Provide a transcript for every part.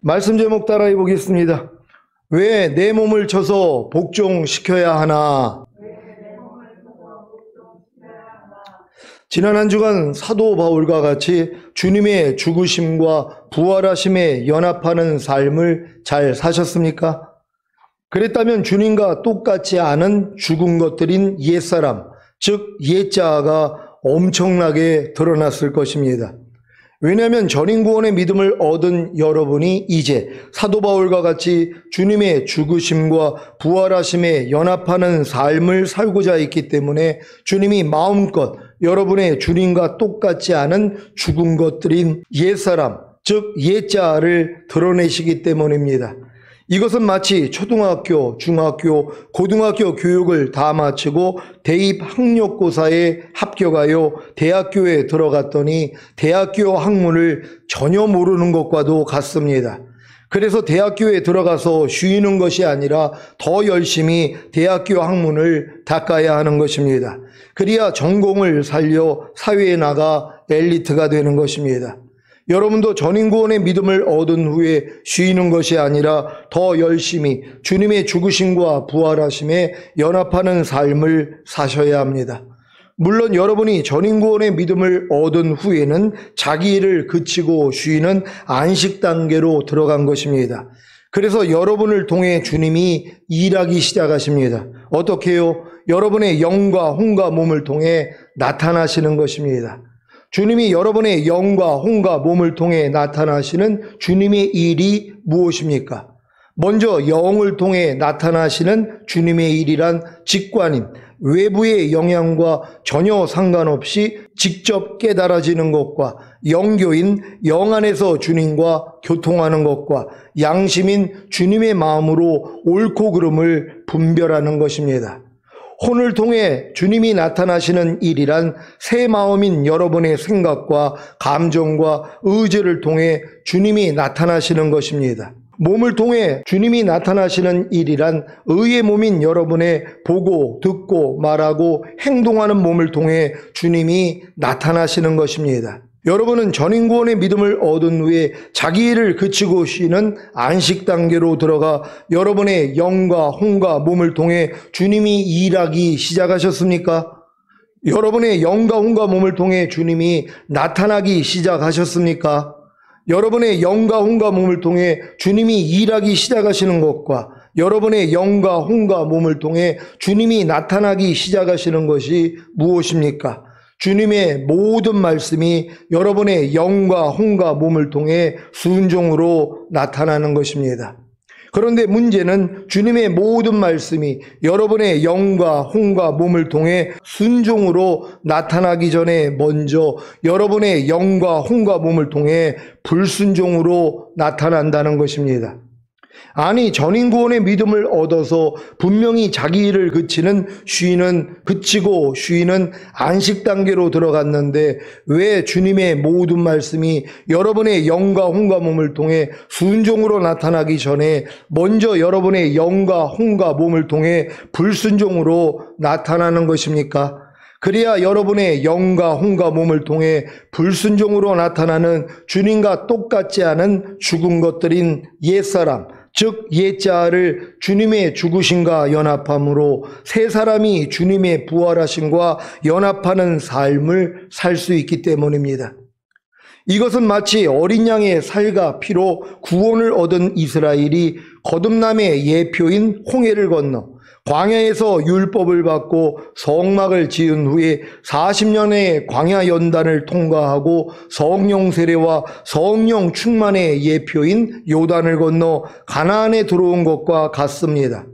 말씀 제목 따라해 보겠습니다. 왜 내 몸을 쳐서 복종시켜야 하나? 지난 한 주간 사도 바울과 같이 주님의 죽으심과 부활하심에 연합하는 삶을 잘 사셨습니까? 그랬다면 주님과 똑같지 않은 죽은 것들인 옛사람, 즉 옛자아가 엄청나게 드러났을 것입니다. 왜냐하면 전인구원의 믿음을 얻은 여러분이 이제 사도 바울과 같이 주님의 죽으심과 부활하심에 연합하는 삶을 살고자 했기 때문에 주님이 마음껏 여러분의 주님과 똑같지 않은 죽은 것들인 옛사람, 즉 옛자아를 드러내시기 때문입니다. 이것은 마치 초등학교, 중학교, 고등학교 교육을 다 마치고 대입 학력고사에 합격하여 대학교에 들어갔더니 대학교 학문을 전혀 모르는 것과도 같습니다. 그래서 대학교에 들어가서 쉬는 것이 아니라 더 열심히 대학교 학문을 닦아야 하는 것입니다. 그래야 전공을 살려 사회에 나가 엘리트가 되는 것입니다. 여러분도 전인구원의 믿음을 얻은 후에 쉬는 것이 아니라 더 열심히 주님의 죽으심과 부활하심에 연합하는 삶을 사셔야 합니다. 물론 여러분이 전인구원의 믿음을 얻은 후에는 자기 일을 그치고 쉬는 안식 단계로 들어간 것입니다. 그래서 여러분을 통해 주님이 일하기 시작하십니다. 어떻게 해요? 여러분의 영과 혼과 몸을 통해 나타나시는 것입니다. 주님이 여러분의 영과 혼과 몸을 통해 나타나시는 주님의 일이 무엇입니까? 먼저 영을 통해 나타나시는 주님의 일이란 직관인, 외부의 영향과 전혀 상관없이 직접 깨달아지는 것과 영교인 영 안에서 주님과 교통하는 것과 양심인 주님의 마음으로 옳고 그름을 분별하는 것입니다. 혼을 통해 주님이 나타나시는 일이란 새 마음인 여러분의 생각과 감정과 의지를 통해 주님이 나타나시는 것입니다. 몸을 통해 주님이 나타나시는 일이란 의의 몸인 여러분의 보고, 듣고, 말하고, 행동하는 몸을 통해 주님이 나타나시는 것입니다. 여러분은 전인구원의 믿음을 얻은 후에 자기 일을 그치고 쉬는 안식 단계로 들어가 여러분의 영과 혼과 몸을 통해 주님이 일하기 시작하셨습니까? 여러분의 영과 혼과 몸을 통해 주님이 나타나기 시작하셨습니까? 여러분의 영과 혼과 몸을 통해 주님이 일하기 시작하시는 것과 여러분의 영과 혼과 몸을 통해 주님이 나타나기 시작하시는 것이 무엇입니까? 주님의 모든 말씀이 여러분의 영과 혼과 몸을 통해 순종으로 나타나는 것입니다. 그런데 문제는 주님의 모든 말씀이 여러분의 영과 혼과 몸을 통해 순종으로 나타나기 전에 먼저 여러분의 영과 혼과 몸을 통해 불순종으로 나타난다는 것입니다. 아니, 전인구원의 믿음을 얻어서 분명히 자기 일을 그치고 쉬는 안식 단계로 들어갔는데 왜 주님의 모든 말씀이 여러분의 영과 혼과 몸을 통해 순종으로 나타나기 전에 먼저 여러분의 영과 혼과 몸을 통해 불순종으로 나타나는 것입니까? 그래야 여러분의 영과 혼과 몸을 통해 불순종으로 나타나는 주님과 똑같지 않은 죽은 것들인 옛사람, 즉 옛자아를 주님의 죽으심과 연합함으로 새 사람이 주님의 부활하심과 연합하는 삶을 살 수 있기 때문입니다. 이것은 마치 어린 양의 살과 피로 구원을 얻은 이스라엘이 거듭남의 예표인 홍해를 건너 광야에서 율법을 받고 성막을 지은 후에 40년의 광야 연단을 통과하고 성령 세례와 성령 충만의 예표인 요단을 건너 가나안에 들어온 것과 같습니다.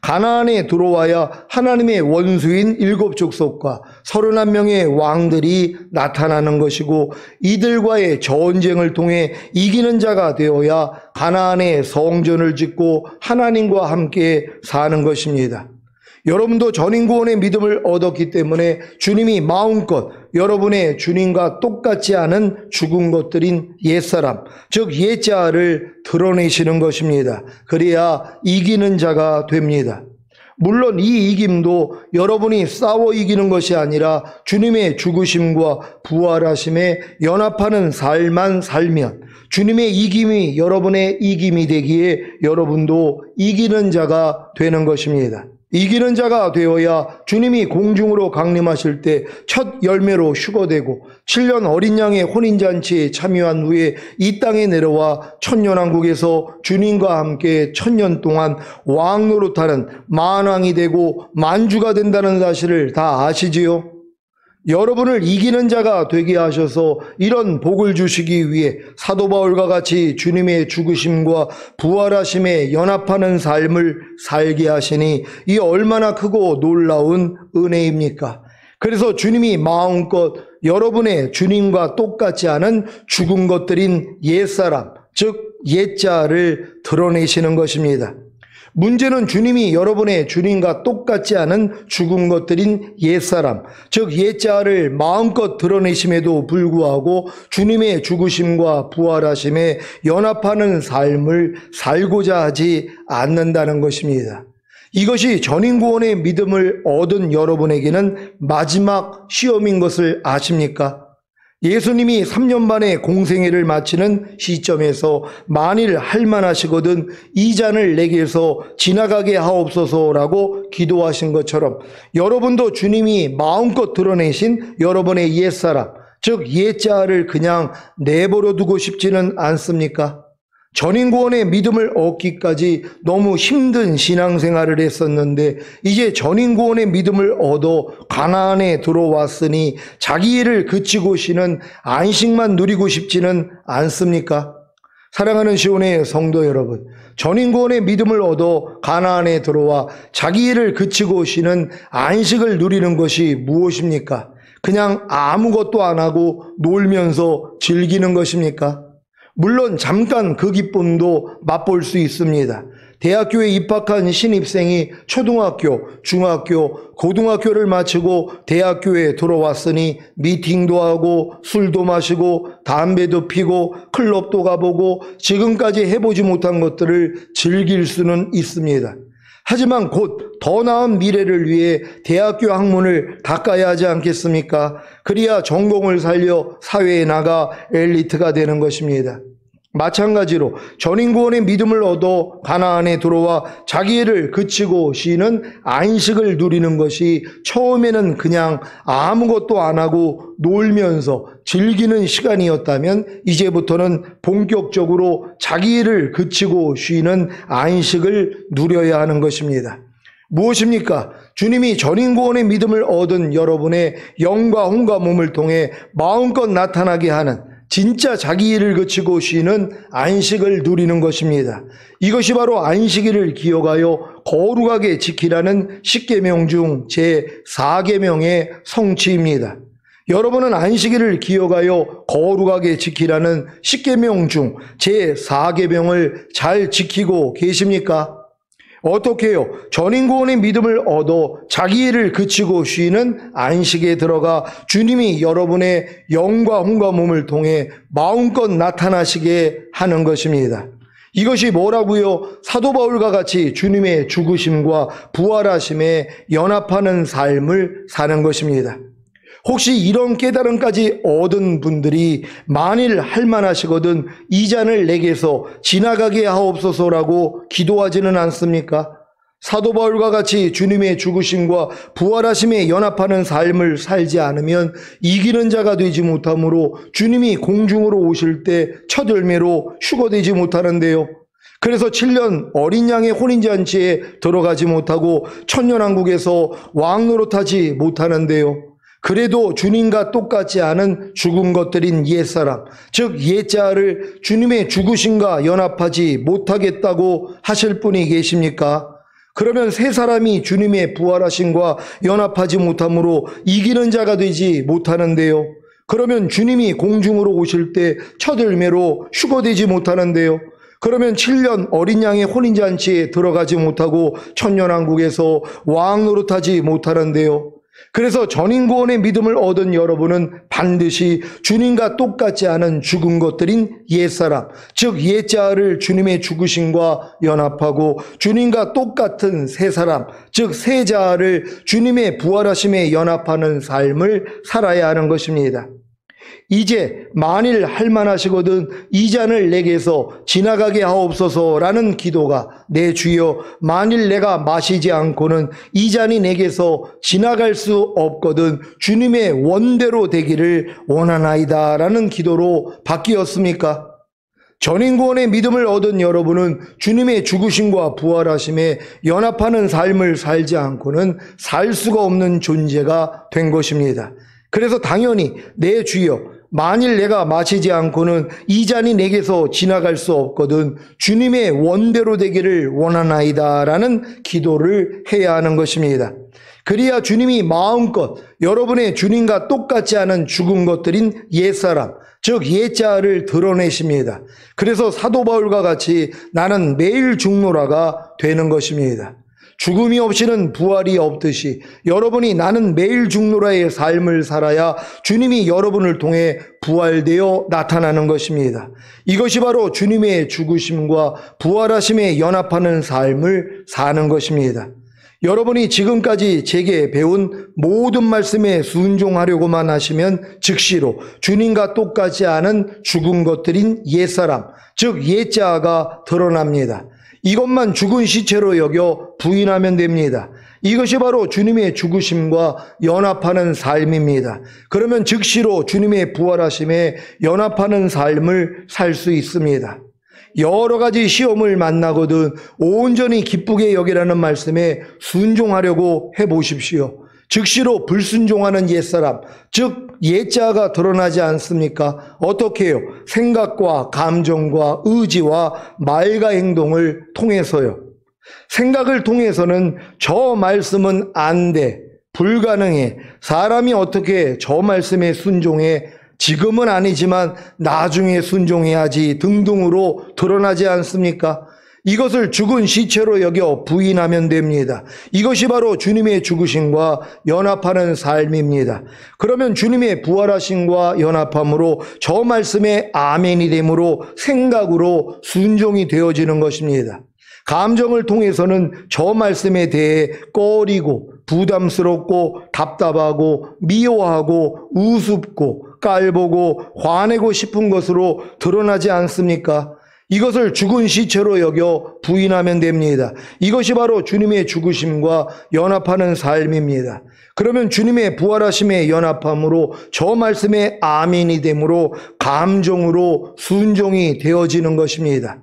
가나안에 들어와야 하나님의 원수인 7족속과 31명의 왕들이 나타나는 것이고 이들과의 전쟁을 통해 이기는 자가 되어야 가나안에 성전을 짓고 하나님과 함께 사는 것입니다. 여러분도 전인구원의 믿음을 얻었기 때문에 주님이 마음껏 여러분의 주님과 똑같지 않은 죽은 것들인 옛사람, 즉 옛자아를 드러내시는 것입니다. 그래야 이기는 자가 됩니다. 물론 이 이김도 여러분이 싸워 이기는 것이 아니라 주님의 죽으심과 부활하심에 연합하는 삶만 살면 주님의 이김이 여러분의 이김이 되기에 여러분도 이기는 자가 되는 것입니다. 이기는 자가 되어야 주님이 공중으로 강림하실 때 첫 열매로 휴거되고 7년 어린 양의 혼인잔치에 참여한 후에 이 땅에 내려와 천년왕국에서 주님과 함께 1000년 동안 왕노릇하는 만왕이 되고 만주가 된다는 사실을 다 아시지요? 여러분을 이기는 자가 되게 하셔서 이런 복을 주시기 위해 사도 바울과 같이 주님의 죽으심과 부활하심에 연합하는 삶을 살게 하시니 이 얼마나 크고 놀라운 은혜입니까? 그래서 주님이 마음껏 여러분의 주님과 똑같지 않은 죽은 것들인 옛사람, 즉 옛자를 드러내시는 것입니다. 문제는 주님이 여러분의 주님과 똑같지 않은 죽은 것들인 옛사람, 즉 옛자를 마음껏 드러내심에도 불구하고 주님의 죽으심과 부활하심에 연합하는 삶을 살고자 하지 않는다는 것입니다. 이것이 전인구원의 믿음을 얻은 여러분에게는 마지막 시험인 것을 아십니까? 예수님이 3년 반의 공생애를 마치는 시점에서 만일 할만하시거든 이 잔을 내게서 지나가게 하옵소서라고 기도하신 것처럼 여러분도 주님이 마음껏 드러내신 여러분의 옛사람, 즉 옛자를 그냥 내버려 두고 싶지는 않습니까? 전인구원의 믿음을 얻기까지 너무 힘든 신앙생활을 했었는데 이제 전인구원의 믿음을 얻어 가나안에 들어왔으니 자기 일을 그치고 쉬는 안식만 누리고 싶지는 않습니까? 사랑하는 시온의 성도 여러분, 전인구원의 믿음을 얻어 가나안에 들어와 자기 일을 그치고 쉬는 안식을 누리는 것이 무엇입니까? 그냥 아무것도 안 하고 놀면서 즐기는 것입니까? 물론 잠깐 그 기쁨도 맛볼 수 있습니다. 대학교에 입학한 신입생이 초등학교, 중학교, 고등학교를 마치고 대학교에 들어왔으니 미팅도 하고 술도 마시고 담배도 피고 클럽도 가보고 지금까지 해보지 못한 것들을 즐길 수는 있습니다. 하지만 곧 더 나은 미래를 위해 대학교 학문을 닦아야 하지 않겠습니까? 그래야 전공을 살려 사회에 나가 엘리트가 되는 것입니다. 마찬가지로 전인구원의 믿음을 얻어 가나안에 들어와 자기 일을 그치고 쉬는 안식을 누리는 것이 처음에는 그냥 아무것도 안 하고 놀면서 즐기는 시간이었다면 이제부터는 본격적으로 자기 일을 그치고 쉬는 안식을 누려야 하는 것입니다. 무엇입니까? 주님이 전인구원의 믿음을 얻은 여러분의 영과 혼과 몸을 통해 마음껏 나타나게 하는 진짜 자기 일을 그치고 쉬는 안식을 누리는 것입니다. 이것이 바로 안식일을 기억하여 거룩하게 지키라는 10계명 중 제4계명의 성취입니다. 여러분은 안식일을 기억하여 거룩하게 지키라는 10계명 중 제4계명을 잘 지키고 계십니까? 어떻게 해요? 전인구원의 믿음을 얻어 자기 일을 그치고 쉬는 안식에 들어가 주님이 여러분의 영과 혼과 몸을 통해 마음껏 나타나시게 하는 것입니다. 이것이 뭐라고요? 사도 바울과 같이 주님의 죽으심과 부활하심에 연합하는 삶을 사는 것입니다. 혹시 이런 깨달음까지 얻은 분들이 만일 할만하시거든 이 잔을 내게서 지나가게 하옵소서라고 기도하지는 않습니까? 사도 바울과 같이 주님의 죽으심과 부활하심에 연합하는 삶을 살지 않으면 이기는 자가 되지 못하므로 주님이 공중으로 오실 때 첫 열매로 휴거되지 못하는데요. 그래서 7년 어린 양의 혼인잔치에 들어가지 못하고 천년왕국에서 왕노릇하지 못하는데요. 그래도 주님과 똑같지 않은 죽은 것들인 옛사람, 즉 옛자를 주님의 죽으심과 연합하지 못하겠다고 하실 분이 계십니까? 그러면 새 사람이 주님의 부활하심과 연합하지 못함으로 이기는 자가 되지 못하는데요. 그러면 주님이 공중으로 오실 때 첫 열매로 휴거되지 못하는데요. 그러면 7년 어린 양의 혼인잔치에 들어가지 못하고 천년왕국에서 왕노릇하지 못하는데요. 그래서 전인구원의 믿음을 얻은 여러분은 반드시 주님과 똑같지 않은 죽은 것들인 옛사람, 즉 옛자아를 주님의 죽으심과 연합하고 주님과 똑같은 새사람, 즉 새자아를 주님의 부활하심에 연합하는 삶을 살아야 하는 것입니다. 이제 만일 할만하시거든 이 잔을 내게서 지나가게 하옵소서라는 기도가 내 주여 만일 내가 마시지 않고는 이 잔이 내게서 지나갈 수 없거든 주님의 원대로 되기를 원하나이다 라는 기도로 바뀌었습니까? 전인구원의 믿음을 얻은 여러분은 주님의 죽으심과 부활하심에 연합하는 삶을 살지 않고는 살 수가 없는 존재가 된 것입니다. 그래서 당연히 내 주여 만일 내가 마시지 않고는 이 잔이 내게서 지나갈 수 없거든 주님의 원대로 되기를 원하나이다 라는 기도를 해야 하는 것입니다. 그래야 주님이 마음껏 여러분의 주님과 똑같지 않은 죽은 것들인 옛사람, 즉 옛자아를 드러내십니다. 그래서 사도 바울과 같이 나는 매일 죽노라가 되는 것입니다. 죽음이 없이는 부활이 없듯이 여러분이 나는 매일 죽노라의 삶을 살아야 주님이 여러분을 통해 부활되어 나타나는 것입니다. 이것이 바로 주님의 죽으심과 부활하심에 연합하는 삶을 사는 것입니다. 여러분이 지금까지 제게 배운 모든 말씀에 순종하려고만 하시면 즉시로 주님과 똑같지 않은 죽은 것들인 옛사람, 즉 옛자아가 드러납니다. 이것만 죽은 시체로 여겨 부인하면 됩니다. 이것이 바로 주님의 죽으심과 연합하는 삶입니다. 그러면 즉시로 주님의 부활하심에 연합하는 삶을 살 수 있습니다. 여러 가지 시험을 만나거든 온전히 기쁘게 여기라는 말씀에 순종하려고 해보십시오. 즉시로 불순종하는 옛사람, 즉 옛자아가 드러나지 않습니까? 어떻게 해요? 생각과 감정과 의지와 말과 행동을 통해서요. 생각을 통해서는 저 말씀은 안 돼, 불가능해, 사람이 어떻게 저 말씀에 순종해, 지금은 아니지만 나중에 순종해야지 등등으로 드러나지 않습니까? 이것을 죽은 시체로 여겨 부인하면 됩니다. 이것이 바로 주님의 죽으심과 연합하는 삶입니다. 그러면 주님의 부활하심과 연합함으로 저 말씀에 아멘이 되므로 생각으로 순종이 되어지는 것입니다. 감정을 통해서는 저 말씀에 대해 꺼리고 부담스럽고 답답하고 미워하고 우습고 깔보고 화내고 싶은 것으로 드러나지 않습니까? 이것을 죽은 시체로 여겨 부인하면 됩니다. 이것이 바로 주님의 죽으심과 연합하는 삶입니다. 그러면 주님의 부활하심에 연합함으로 저 말씀에 아멘이 되므로 감정으로 순종이 되어지는 것입니다.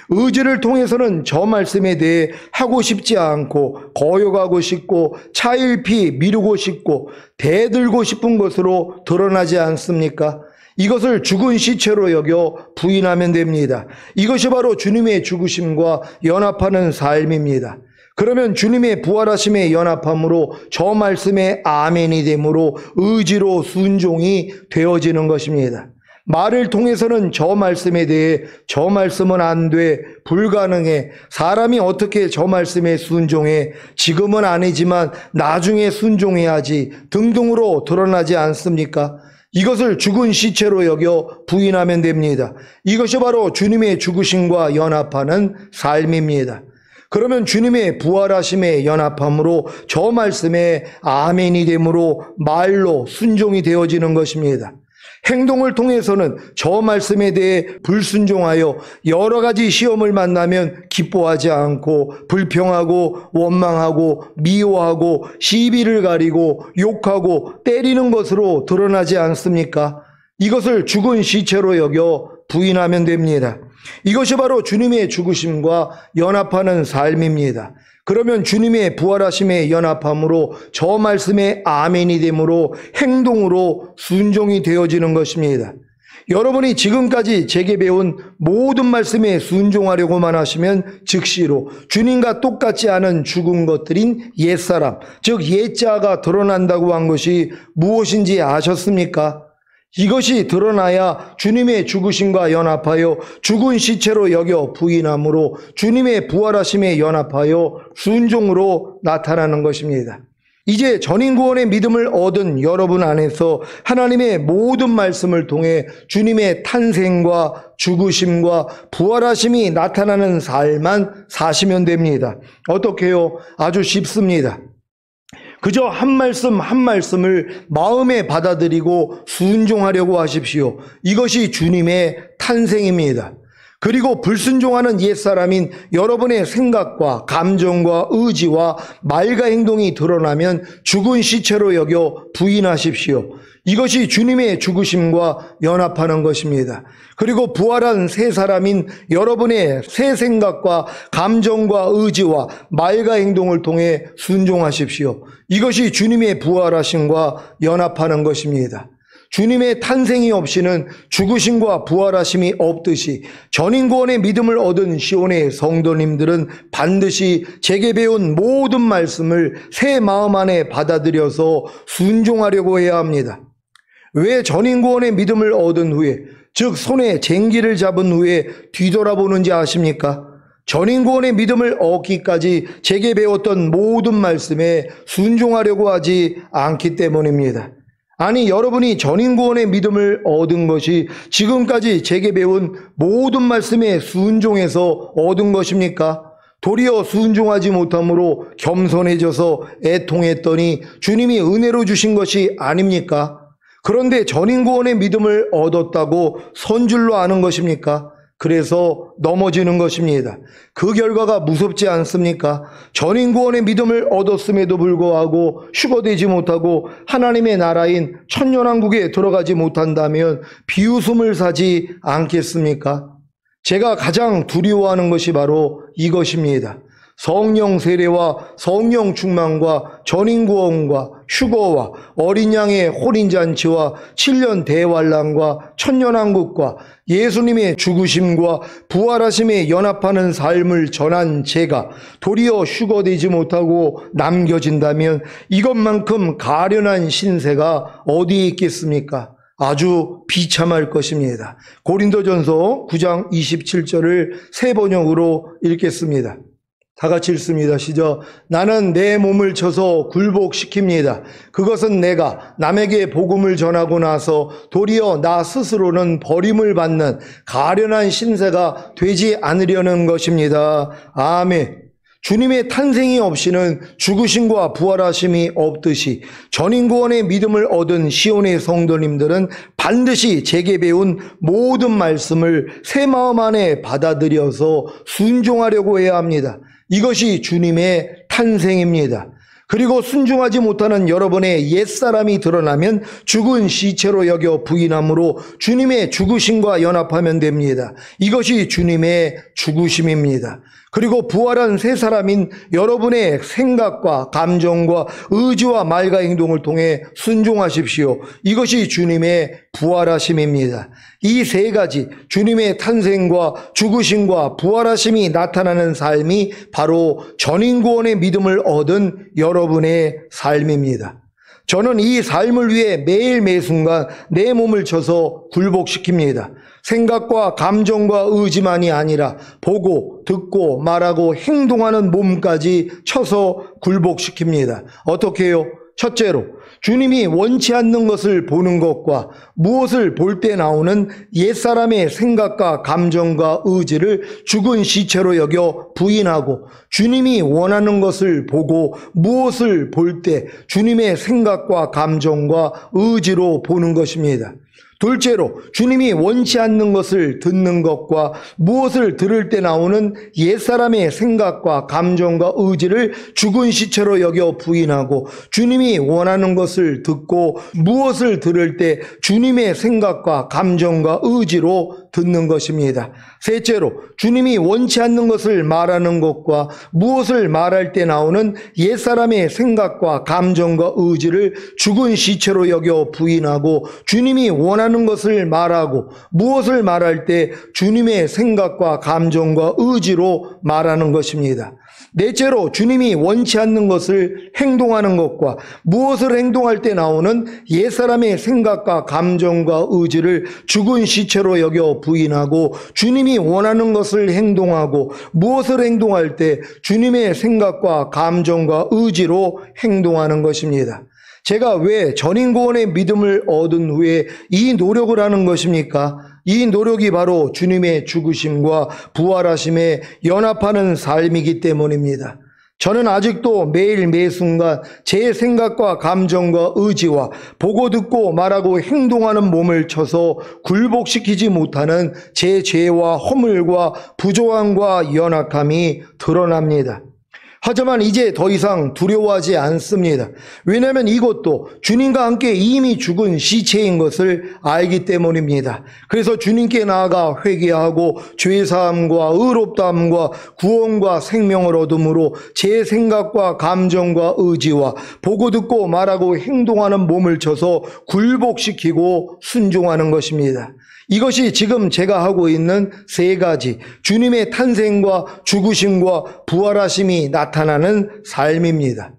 의지를 통해서는 저 말씀에 대해 하고 싶지 않고 거역하고 싶고 차일피 미루고 싶고 대들고 싶은 것으로 드러나지 않습니까? 이것을 죽은 시체로 여겨 부인하면 됩니다. 이것이 바로 주님의 죽으심과 연합하는 삶입니다. 그러면 주님의 부활하심에 연합함으로 저 말씀에 아멘이 되므로 의지로 순종이 되어지는 것입니다. 말을 통해서는 저 말씀에 대해 저 말씀은 안 돼, 불가능해, 사람이 어떻게 저 말씀에 순종해, 지금은 아니지만 나중에 순종해야지 등등으로 드러나지 않습니까? 이것을 죽은 시체로 여겨 부인하면 됩니다. 이것이 바로 주님의 죽으심과 연합하는 삶입니다. 그러면 주님의 부활하심에 연합함으로 저 말씀에 아멘이 되므로 말로 순종이 되어지는 것입니다. 행동을 통해서는 저 말씀에 대해 불순종하여 여러 가지 시험을 만나면 기뻐하지 않고 불평하고 원망하고 미워하고 시비를 가리고 욕하고 때리는 것으로 드러나지 않습니까? 이것을 죽은 시체로 여겨 부인하면 됩니다. 이것이 바로 주님의 죽으심과 연합하는 삶입니다. 그러면 주님의 부활하심에 연합함으로 저 말씀에 아멘이 되므로 행동으로 순종이 되어지는 것입니다. 여러분이 지금까지 제게 배운 모든 말씀에 순종하려고만 하시면 즉시로 주님과 똑같지 않은 죽은 것들인 옛사람, 즉 옛자가 드러난다고 한 것이 무엇인지 아셨습니까? 이것이 드러나야 주님의 죽으심과 연합하여 죽은 시체로 여겨 부인함으로 주님의 부활하심에 연합하여 순종으로 나타나는 것입니다. 이제 전인구원의 믿음을 얻은 여러분 안에서 하나님의 모든 말씀을 통해 주님의 탄생과 죽으심과 부활하심이 나타나는 삶만 사시면 됩니다. 어떻게요? 아주 쉽습니다. 그저 한 말씀 한 말씀을 마음에 받아들이고 순종하려고 하십시오. 이것이 주님의 탄생입니다. 그리고 불순종하는 옛사람인 여러분의 생각과 감정과 의지와 말과 행동이 드러나면 죽은 시체로 여겨 부인하십시오. 이것이 주님의 죽으심과 연합하는 것입니다. 그리고 부활한 새 사람인 여러분의 새 생각과 감정과 의지와 말과 행동을 통해 순종하십시오. 이것이 주님의 부활하심과 연합하는 것입니다. 주님의 탄생이 없이는 죽으심과 부활하심이 없듯이 전인구원의 믿음을 얻은 시온의 성도님들은 반드시 제게 배운 모든 말씀을 새 마음 안에 받아들여서 순종하려고 해야 합니다. 왜 전인구원의 믿음을 얻은 후에, 즉 손에 쟁기를 잡은 후에 뒤돌아보는지 아십니까? 전인구원의 믿음을 얻기까지 제게 배웠던 모든 말씀에 순종하려고 하지 않기 때문입니다. 아니, 여러분이 전인구원의 믿음을 얻은 것이 지금까지 제게 배운 모든 말씀에 순종해서 얻은 것입니까? 도리어 순종하지 못함으로 겸손해져서 애통했더니 주님이 은혜로 주신 것이 아닙니까? 그런데 전인구원의 믿음을 얻었다고 선줄로 아는 것입니까? 그래서 넘어지는 것입니다. 그 결과가 무섭지 않습니까? 전인구원의 믿음을 얻었음에도 불구하고 휴거되지 못하고 하나님의 나라인 천년왕국에 들어가지 못한다면 비웃음을 사지 않겠습니까? 제가 가장 두려워하는 것이 바로 이것입니다. 성령 세례와 성령 충만과 전인구원과 휴거와 어린 양의 혼인잔치와 7년 대환란과 천년왕국과 예수님의 죽으심과 부활하심에 연합하는 삶을 전한 제가 도리어 휴거되지 못하고 남겨진다면 이것만큼 가련한 신세가 어디에 있겠습니까? 아주 비참할 것입니다. 고린도전서 9장 27절을 새 번역으로 읽겠습니다. 다 같이 읽습니다. 시작. 나는 내 몸을 쳐서 굴복시킵니다. 그것은 내가 남에게 복음을 전하고 나서 도리어 나 스스로는 버림을 받는 가련한 신세가 되지 않으려는 것입니다. 아멘. 주님의 탄생이 없이는 죽으심과 부활하심이 없듯이 전인구원의 믿음을 얻은 시온의 성도님들은 반드시 제게 배운 모든 말씀을 새 마음 안에 받아들여서 순종하려고 해야 합니다. 이것이 주님의 탄생입니다. 그리고 순종하지 못하는 여러분의 옛사람이 드러나면 죽은 시체로 여겨 부인함으로 주님의 죽으심과 연합하면 됩니다. 이것이 주님의 죽으심입니다. 그리고 부활한 새 사람인 여러분의 생각과 감정과 의지와 말과 행동을 통해 순종하십시오. 이것이 주님의 부활하심입니다. 이 세 가지 주님의 탄생과 죽으심과 부활하심이 나타나는 삶이 바로 전인구원의 믿음을 얻은 여러분의 삶입니다. 저는 이 삶을 위해 매일 매순간 내 몸을 쳐서 굴복시킵니다. 생각과 감정과 의지만이 아니라 보고 듣고 말하고 행동하는 몸까지 쳐서 굴복시킵니다. 어떻게 해요? 첫째로 주님이 원치 않는 것을 보는 것과 무엇을 볼 때 나오는 옛사람의 생각과 감정과 의지를 죽은 시체로 여겨 부인하고 주님이 원하는 것을 보고 무엇을 볼 때 주님의 생각과 감정과 의지로 보는 것입니다. 둘째로 주님이 원치 않는 것을 듣는 것과 무엇을 들을 때 나오는 옛사람의 생각과 감정과 의지를 죽은 시체로 여겨 부인하고 주님이 원하는 것을 듣고 무엇을 들을 때 주님의 생각과 감정과 의지로 듣는 것입니다. 셋째로 주님이 원치 않는 것을 말하는 것과 무엇을 말할 때 나오는 옛사람의 생각과 감정과 의지를 죽은 시체로 여겨 부인하고 주님이 원하는 것을 말하고 무엇을 말할 때 주님의 생각과 감정과 의지로 말하는 것입니다. 넷째로 주님이 원치 않는 것을 행동하는 것과 무엇을 행동할 때 나오는 옛사람의 생각과 감정과 의지를 죽은 시체로 여겨 먼저 부인하고 주님이 원하는 것을 행동하고 무엇을 행동할 때 주님의 생각과 감정과 의지로 행동하는 것입니다. 제가 왜 전인구원의 믿음을 얻은 후에 이 노력을 하는 것입니까? 이 노력이 바로 주님의 죽으심과 부활하심에 연합하는 삶이기 때문입니다. 저는 아직도 매일 매순간 제 생각과 감정과 의지와 보고 듣고 말하고 행동하는 몸을 쳐서 굴복시키지 못하는 제 죄와 허물과 부조함과 연약함이 드러납니다. 하지만 이제 더 이상 두려워하지 않습니다. 왜냐하면 이것도 주님과 함께 이미 죽은 시체인 것을 알기 때문입니다. 그래서 주님께 나아가 회개하고 죄사함과 의롭다함과 구원과 생명을 얻음으로 제 생각과 감정과 의지와 보고 듣고 말하고 행동하는 몸을 쳐서 굴복시키고 순종하는 것입니다. 이것이 지금 제가 하고 있는 세 가지 주님의 탄생과 죽으심과 부활하심이 나타나는 삶입니다.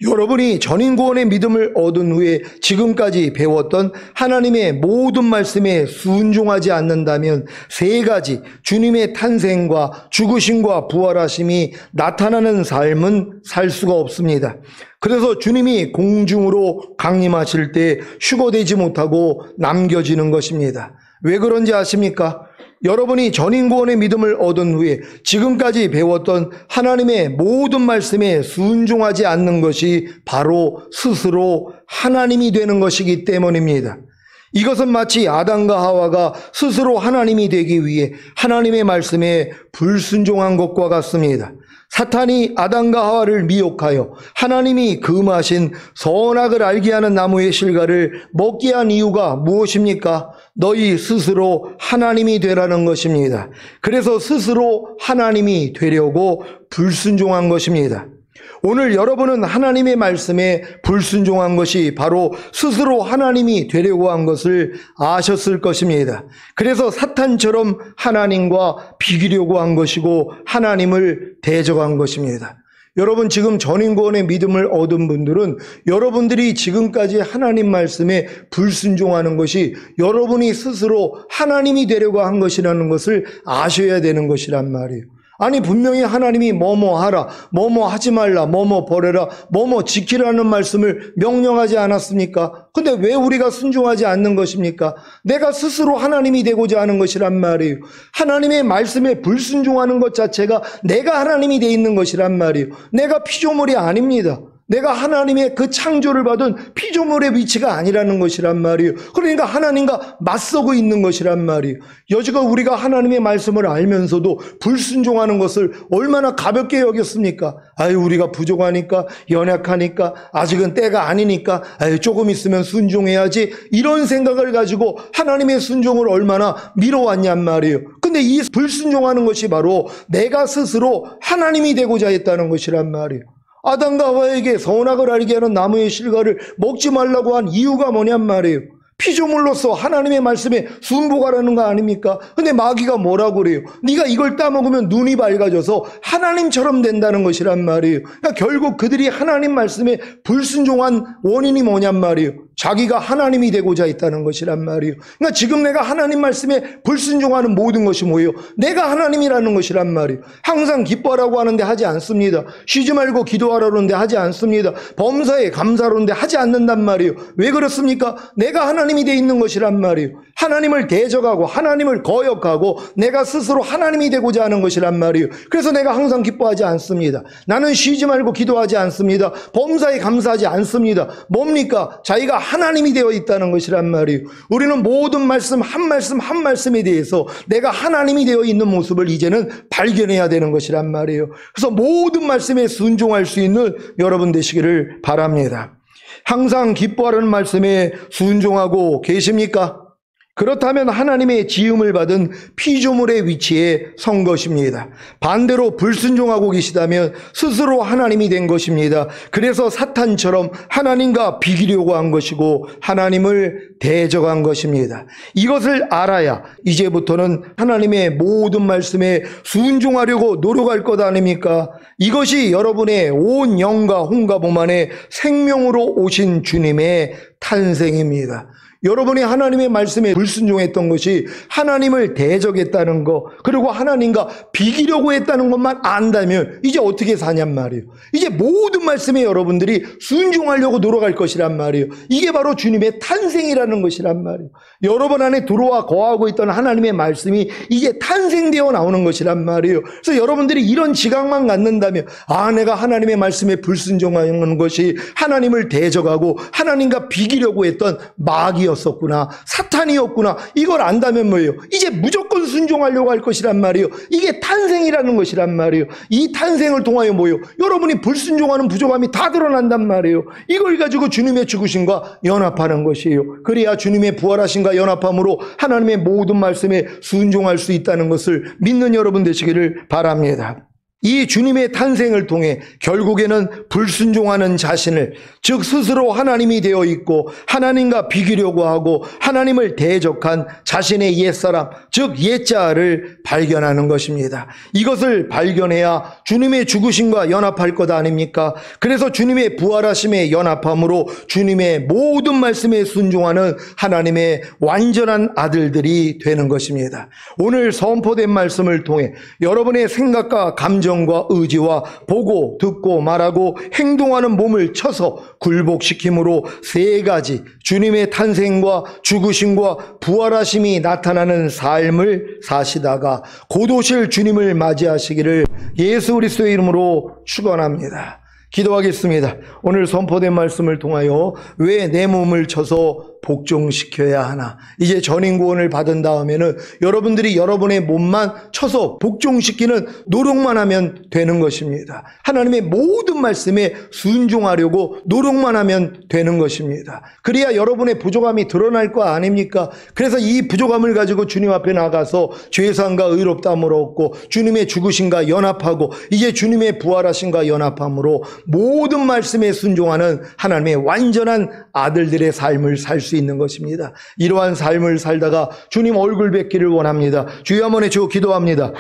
여러분이 전인구원의 믿음을 얻은 후에 지금까지 배웠던 하나님의 모든 말씀에 순종하지 않는다면 세 가지 주님의 탄생과 죽으심과 부활하심이 나타나는 삶은 살 수가 없습니다. 그래서 주님이 공중으로 강림하실 때 휴거되지 못하고 남겨지는 것입니다. 왜 그런지 아십니까? 여러분이 전인구원의 믿음을 얻은 후에 지금까지 배웠던 하나님의 모든 말씀에 순종하지 않는 것이 바로 스스로 하나님이 되는 것이기 때문입니다. 이것은 마치 아담과 하와가 스스로 하나님이 되기 위해 하나님의 말씀에 불순종한 것과 같습니다. 사탄이 아담과 하와를 미혹하여 하나님이 금하신 선악을 알게 하는 나무의 실과를 먹게 한 이유가 무엇입니까? 너희 스스로 하나님이 되라는 것입니다. 그래서 스스로 하나님이 되려고 불순종한 것입니다. 오늘 여러분은 하나님의 말씀에 불순종한 것이 바로 스스로 하나님이 되려고 한 것을 아셨을 것입니다. 그래서 사탄처럼 하나님과 비기려고 한 것이고 하나님을 대적한 것입니다. 여러분 지금 전인구원의 믿음을 얻은 분들은 여러분들이 지금까지 하나님 말씀에 불순종하는 것이 여러분이 스스로 하나님이 되려고 한 것이라는 것을 아셔야 되는 것이란 말이에요. 아니 분명히 하나님이 뭐뭐 하라, 뭐뭐 하지 말라, 뭐뭐 버려라, 뭐뭐 지키라는 말씀을 명령하지 않았습니까? 근데 왜 우리가 순종하지 않는 것입니까? 내가 스스로 하나님이 되고자 하는 것이란 말이에요. 하나님의 말씀에 불순종하는 것 자체가 내가 하나님이 돼 있는 것이란 말이에요. 내가 피조물이 아닙니다. 내가 하나님의 그 창조를 받은 피조물의 위치가 아니라는 것이란 말이에요. 그러니까 하나님과 맞서고 있는 것이란 말이에요. 여지껏 우리가 하나님의 말씀을 알면서도 불순종하는 것을 얼마나 가볍게 여겼습니까? 아유 우리가 부족하니까, 연약하니까, 아직은 때가 아니니까, 아유 조금 있으면 순종해야지, 이런 생각을 가지고 하나님의 순종을 얼마나 미뤄왔냔 말이에요. 근데 이 불순종하는 것이 바로 내가 스스로 하나님이 되고자 했다는 것이란 말이에요. 아담과 하와에게 선악을 알게 하는 나무의 실과를 먹지 말라고 한 이유가 뭐냔 말이에요. 피조물로서 하나님의 말씀에 순복하라는 거 아닙니까? 근데 마귀가 뭐라고 그래요? 네가 이걸 따먹으면 눈이 밝아져서 하나님처럼 된다는 것이란 말이에요. 그러니까 결국 그들이 하나님 말씀에 불순종한 원인이 뭐냔 말이에요. 자기가 하나님이 되고자 했다는 것이란 말이에요. 그러니까 지금 내가 하나님 말씀에 불순종하는 모든 것이 뭐예요? 내가 하나님이라는 것이란 말이에요. 항상 기뻐하라고 하는데 하지 않습니다. 쉬지 말고 기도하라는데 하지 않습니다. 범사에 감사하는데 하지 않는단 말이에요. 왜 그렇습니까? 내가 하나님이 돼 있는 것이란 말이에요. 하나님을 대적하고 하나님을 거역하고 내가 스스로 하나님이 되고자 하는 것이란 말이에요. 그래서 내가 항상 기뻐하지 않습니다. 나는 쉬지 말고 기도하지 않습니다. 범사에 감사하지 않습니다. 뭡니까? 자기가 하나님이 되어 있다는 것이란 말이에요. 우리는 모든 말씀 한 말씀에 대해서 내가 하나님이 되어 있는 모습을 이제는 발견해야 되는 것이란 말이에요. 그래서 모든 말씀에 순종할 수 있는 여러분 되시기를 바랍니다. 항상 기뻐하라는 말씀에 순종하고 계십니까? 그렇다면 하나님의 지음을 받은 피조물의 위치에 선 것입니다. 반대로 불순종하고 계시다면 스스로 하나님이 된 것입니다. 그래서 사탄처럼 하나님과 비기려고 한 것이고 하나님을 대적한 것입니다. 이것을 알아야 이제부터는 하나님의 모든 말씀에 순종하려고 노력할 것 아닙니까? 이것이 여러분의 온 영과 혼과 몸 안에 생명으로 오신 주님의 탄생입니다. 여러분이 하나님의 말씀에 불순종했던 것이 하나님을 대적했다는 거, 그리고 하나님과 비기려고 했다는 것만 안다면 이제 어떻게 사냔 말이에요. 이제 모든 말씀에 여러분들이 순종하려고 노력할 것이란 말이에요. 이게 바로 주님의 탄생이라는 것이란 말이에요. 여러분 안에 들어와 거하고 있던 하나님의 말씀이 이제 탄생되어 나오는 것이란 말이에요. 그래서 여러분들이 이런 지각만 갖는다면, 내가 하나님의 말씀에 불순종하는 것이 하나님을 대적하고 하나님과 비기려고 했던 마귀였었구나, 사탄이었구나, 이걸 안다면 뭐예요? 이제 무조건 순종하려고 할 것이란 말이에요. 이게 탄생이라는 것이란 말이에요. 이 탄생을 통하여 뭐예요? 여러분이 불순종하는 부족함이 다 드러난단 말이에요. 이걸 가지고 주님의 죽으심과 연합하는 것이에요. 그래야 주님의 부활하심과 연합함으로 하나님의 모든 말씀에 순종할 수 있다는 것을 믿는 여러분 되시기를 바랍니다. 이 주님의 탄생을 통해 결국에는 불순종하는 자신을, 즉 스스로 하나님이 되어 있고 하나님과 비기려고 하고 하나님을 대적한 자신의 옛사람, 즉 옛자를 발견하는 것입니다. 이것을 발견해야 주님의 죽으심과 연합할 것 아닙니까? 그래서 주님의 부활하심에 연합함으로 주님의 모든 말씀에 순종하는 하나님의 완전한 아들들이 되는 것입니다. 오늘 선포된 말씀을 통해 여러분의 생각과 감정과 의지와 보고 듣고 말하고 행동하는 몸을 쳐서 굴복시킴으로 세 가지 주님의 탄생과 죽으심과 부활하심이 나타나는 삶을 사시다가 곧 오실 주님을 맞이하시기를 예수 그리스도의 이름으로 축원합니다. 기도하겠습니다. 오늘 선포된 말씀을 통하여 왜 내 몸을 쳐서 복종시켜야 하나? 이제 전인구원을 받은 다음에는 여러분들이 여러분의 몸만 쳐서 복종시키는 노력만 하면 되는 것입니다. 하나님의 모든 말씀에 순종하려고 노력만 하면 되는 것입니다. 그래야 여러분의 부족함이 드러날 거 아닙니까? 그래서 이 부족함을 가지고 주님 앞에 나가서 죄사함과 의롭다함을 얻고 주님의 죽으심과 연합하고 이제 주님의 부활하심과 연합함으로 모든 말씀에 순종하는 하나님의 완전한 아들들의 삶을 살 수 있는 것입니다. 이러한 삶을 살다가 주님 얼굴 뵙기를 원합니다. 주여 한번 해주고 기도합니다.